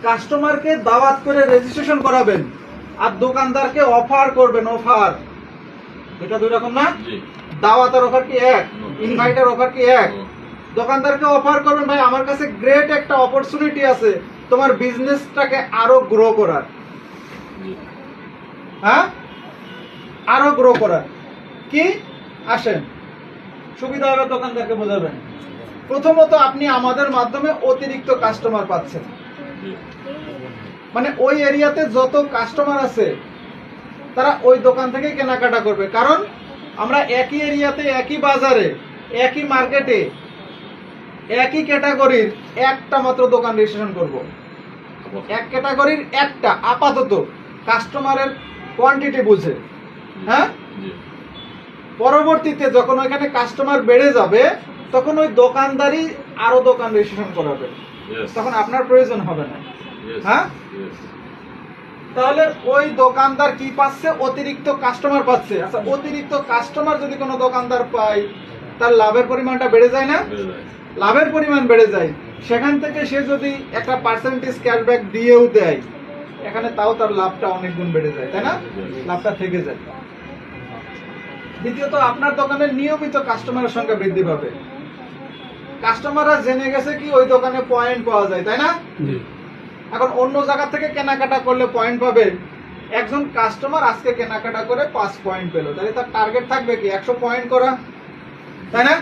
কাস্টমারকে দাওয়াত করে রেজিস্ট্রেশন করাবেন আর দোকানদারকে অফার করবেন। অফার এটা দুই রকম না? দাওয়াতের অফার কি এক, ইনভাইটের অফার কি এক? দোকানদারকে অফার করবেন, ভাই আমার কাছে গ্রেট একটা অপরচুনিটি আছে তোমার বিজনেসটাকে আরো গ্রো করার। হ্যাঁ, আরো গ্রো করার কি? আসেন, সুবিধা হবে দোকানদারকে বোঝাবেন। প্রথমত আপনি আমাদের মাধ্যমে অতিরিক্ত কাস্টমার পাচ্ছেন, মানে ওই এরিয়াতে যত কাস্টমার আছে তারা ওই দোকান থেকে কেনাকাটা করবে। কারণ আমরা একই এরিয়াতে, একই বাজারে, একই মার্কেটে, একই ক্যাটাগরির একটা মাত্র দোকান রেজিস্ট্রেশন করব। এক ক্যাটাগরির একটা, আপাতত কাস্টমারের কোয়ান্টিটি বুঝে। হ্যাঁ, পরবর্তীতে যখন ওইখানে কাস্টমার বেড়ে যাবে তখন ওই দোকানদারই আরো দোকান রেজিস্ট্রেশন করাবে, তখন আপনার প্রয়োজন হবে না। হ্যাঁ, তাহলে ওই দোকানদার কি পাচ্ছে? অতিরিক্ত কাস্টমার পাচ্ছে। আচ্ছা, অতিরিক্ত কাস্টমার যদি কোনো দোকানদার পায় তার লাভের পরিমাণটা বেড়ে যায় না? লাভের পরিমাণ বেড়ে যায়। সেখান থেকে সে যদি একটা পার্সেন্টেজ ক্যাশব্যাক দিয়েও দেয় এখানে, তাও তার লাভটা অনেক গুণ বেড়ে যায়, তাই না? লাভটা থেকে যায়। দ্বিতীয়ত, আপনার দোকানের নিয়মিত কাস্টমারের সংখ্যা বৃদ্ধি পাবে। কাস্টমাররা জেনে গেছে কি ওই দোকানে পয়েন্ট পাওয়া যায়, তাই না? এখন অন্য জায়গা থেকে কেনাকাটা করলে পয়েন্ট পাবে। একজন কাস্টমার আজকে কেনাকাটা করে 5 পয়েন্ট পেল, তাহলে তার টার্গেট থাকবে কি 100 পয়েন্ট করা, তাই না?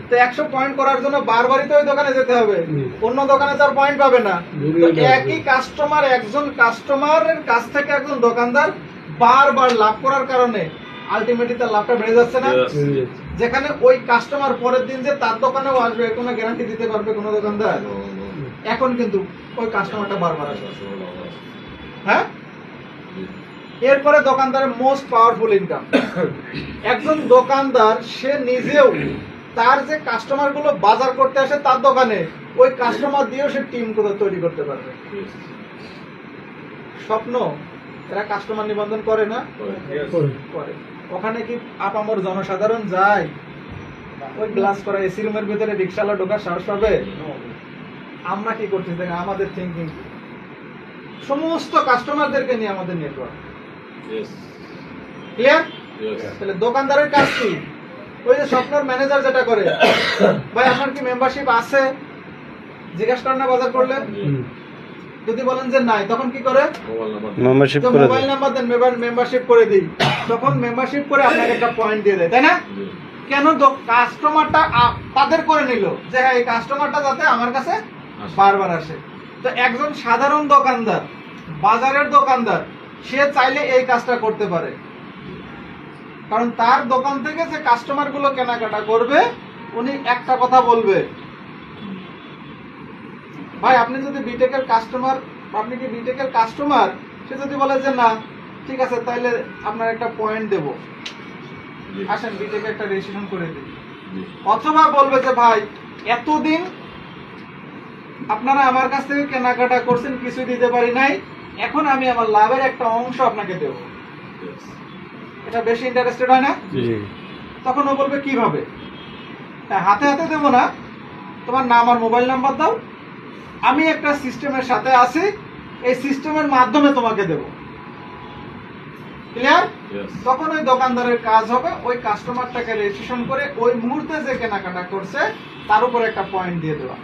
তো 100 পয়েন্ট করার জন্য বারবারই তো ওই দোকানে যেতে হবে, অন্য দোকানে তার পয়েন্ট পাবে না। তো একই কাস্টমার, একজন কাস্টমারের কাছ থেকে একজন দোকানদার বারবার লাভ করার কারণে আলটিমেটলি তার লাভটা বেড়ে যাচ্ছে না? যেখানে ওই কাস্টমার পরের দিন যে তার দোকানেও আসবে কোনো গ্যারান্টি দিতে পারবে কোনো দোকানদার? এখন কিন্তু ওই কাস্টমারটা বারবার আসবে। হ্যাঁ, এরপরে দোকানদারের মোস্ট পাওয়ারফুল ইনকাম। একজন দোকানদার সে নিজেও তার যে কাস্টমার গুলো বাজার করতে আসে তার দোকানে, ওই কাস্টমার দিয়েও সে টিম করে তৈরি করতে পারবে। স্বপ্ন, এরা কাস্টমার নিবন্ধন করে না? করে। ওখানে কি আপামর জনসাধারণ যায়? ওই গ্লাস করা এসি রুমের ভিতরে রিকশালা ঢোকার সাহস পাবে? আমরা কি করছি দেখেন, আমাদের থিঙ্কিং সমস্ত কাস্টমারদেরকে নিয়ে আমাদের নেটওয়ার্ক। ক্লিয়ার? তাহলে দোকানদারের কাজ কি? ওই যে স্বপ্নর ম্যানেজার যেটা করে, ভাই আপনার কি মেম্বারশিপ আছে জিজ্ঞাসা করেন না বাজার করলে? যদি বলেন যে নাই, তখন কি করে? মেম্বারশিপ করে দেয়। মোবাইল নাম্বার দেন, মেম্বারশিপ করে দিই। তখন মেম্বারশিপ করে আপনাকে একটা পয়েন্ট দিয়ে দেয়, তাই না? কেন? কাস্টমারটা তাদের করে নিল যে হ্যাঁ এই কাস্টমারটা যাতে আমার কাছে বারবার আসে। তো একজন সাধারণ দোকানদার, বাজারের দোকানদার, সে চাইলে এই কাজটা করতে পারে। কারণ তার দোকান থেকে যে কাস্টমার গুলো কেনাকাটা করবে উনি একটা কথা বলবে, ভাই আপনি যদি বিটেকের কাস্টমার, আপনি কি বিটেকের কাস্টমার? সে যদি বলে যে না, ঠিক আছে তাইলে আপনার একটা পয়েন্ট দেব, আসেন বিটেকে একটা রেজিস্ট্রেশন করে দিই। অথবা বলবে যে ভাই এতদিন আপনারা আমার কাছ থেকে কেনাকাটা করছেন, কিছু দিতে পারি নাই, এখন আমি আমার লাভের একটা অংশ আপনাকে দেব। এটা বেশি ইন্টারেস্টেড হয় না? তখন ও বলবে কিভাবে? হাতে হাতে দেব না, তোমার নাম আর মোবাইল নাম্বার দাও, আমি একটা সিস্টেমের সাথে আছি, এই সিস্টেমের মাধ্যমে তোমাকে দেব। ক্লিয়ার? তখন ওই দোকানদারের কাজ হবে ওই কাস্টমারটাকে রেজিস্ট্রেশন করে ওই মুহূর্তে যে কেনাকাটা করছে তার উপর একটা পয়েন্ট দিয়ে দেওয়া,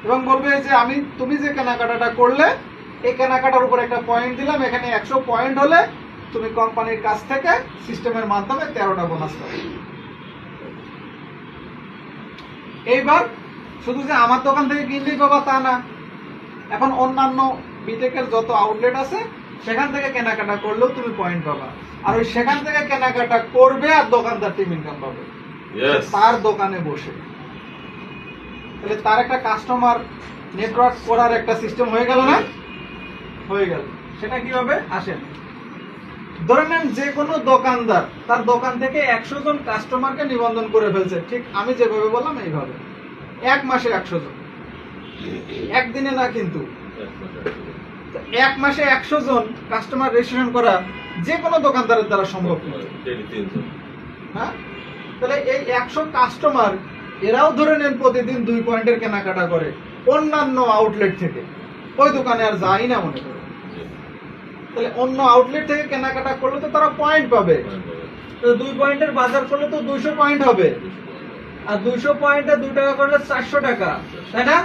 এবং বলবে যে তুমি যে কেনাকাটাটা করলে এই কেনাকাটার উপর একটা পয়েন্ট দিলাম, এখানে 100 পয়েন্ট হলে তুমি কোম্পানির কাছ থেকে সিস্টেমের মাধ্যমে 13টা বোনাস পাবে। এইবার শুধু যে আমার দোকান থেকে কিনলেই পাবা তা না, এখন অন্যান্য বিটেকের যত আউটলেট আছে সেখান থেকে কেনাকাটা করলেও তুমি পয়েন্ট পাবা, আর ওই সেখান থেকে কেনাকাটা করবে আর দোকানদার টিম ইনকাম পাবে তার দোকানে বসে। তাহলে তার একটা কাস্টমার নেটওয়ার্ক করার একটা সিস্টেম হয়ে গেল না? হয়ে গেল। সেটা কিভাবে? আসেন, ধরে নেন যে কোনো দোকানদার তার দোকান থেকে 100 জন কাস্টমারকে নিবন্ধন করে ফেলছে, ঠিক আমি যেভাবে বললাম এইভাবে। 1 মাসে 100 জন, একদিনে না কিন্তু। 1 মাসে 100 জন কাস্টমার রেজিস্ট্রেশন করা যে কোনো দোকানদারের দ্বারা সম্ভব। হ্যাঁ, তাহলে এই 100 কাস্টমার এরাও ধরে নেন প্রতিদিন 2 পয়েন্টের কেনাকাটা করে অন্যান্য আউটলেট থেকে, ওই দোকানে আর যাই না মনে করো। তাহলে অন্য আউটলেট থেকে কেনাকাটা করলে তো তারা পয়েন্ট পাবে, 2 পয়েন্টের বাজার করলে তো 200 পয়েন্ট হবে, আর 200 পয়েন্টে 2 টাকা করলে 400 টাকা, তাই না?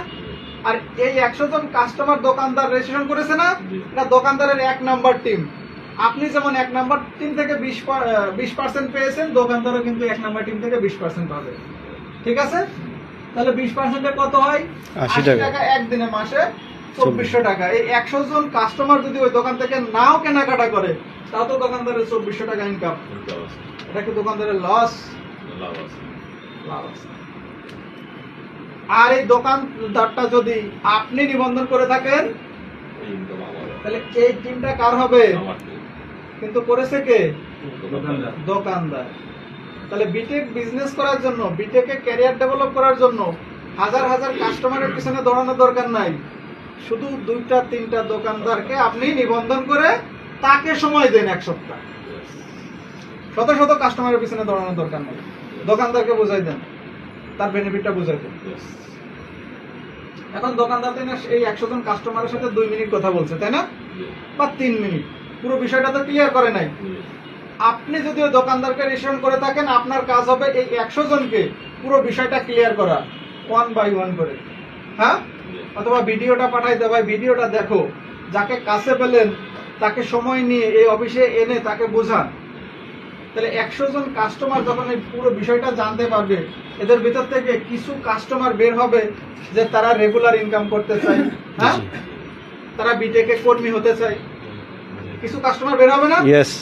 আর এই 100 জন কাস্টমার দোকানদার রেজিস্ট্রেশন করেছে না, এটা দোকানদারের 1 নাম্বার টিম। আপনি যেমন 1 নাম্বার টিম থেকে 20% পেয়েছেন, দোকানদারও কিন্তু 1 নাম্বার টিম থেকে 20% পাবে। ঠিক আছে? তাহলে 20% কত হয়? 80 টাকা একদিনে, মাসে 2400 টাকা। এই 100 জন কাস্টমার যদি ওই দোকান থেকে নাও কেনাকাটা করে, তাও তো দোকানদারের 2400 টাকা ইনকাম। এটা কি দোকানদারের লস? লাভ আছে। আর এই দোকানদারটা যদি আপনি নিবন্ধন করে থাকেন, তাহলে এই টিমটা কার হবে? কিন্তু করেছে কে? দোকানদার। তাহলে বিটেক বিজনেস করার জন্য, বিটেকে ক্যারিয়ার ডেভেলপ করার জন্য হাজার হাজার কাস্টমারের পিছনে দৌড়ানোর দরকার নাই। শুধু 2-3টা দোকানদারকে আপনি নিবন্ধন করে তাকে সময় দেন 1 সপ্তাহ। শত শত কাস্টমারের পিছনে দৌড়ানোর দরকার নেই, দোকানদারকে বুঝাই দেন, তার বেনিফিটটা বুঝাই দেন। এখন দোকানদার এই 100 জন কাস্টমারের সাথে 2 মিনিট কথা বলছে, তাই না? বা 3 মিনিট, পুরো বিষয়টা তো ক্লিয়ার করে নাই। আপনি যদি ওই দোকানদারকে রেজিস্ট্রেশন করে থাকেন, আপনার কাজ হবে এই 100 জনকে পুরো বিষয়টা ক্লিয়ার করা, 1 বাই 1 করে। হ্যাঁ, অথবা ভিডিওটা পাঠাই দে, ভাই ভিডিওটা দেখো, যাকে কাছে পেলেন তাকে সময় নিয়ে এই অফিসে এনে তাকে বোঝান। তাহলে 100 জন কাস্টমার যখন এই পুরো বিষয়টা জানতে পারবে, এদের ভিতর থেকে কিছু কাস্টমার বের হবে যে তারা রেগুলার ইনকাম করতে চায়, হ্যাঁ, তারা বিটেকে কর্মী হতে চায়। কিছু কাস্টমার বের হবে না? ইয়েস।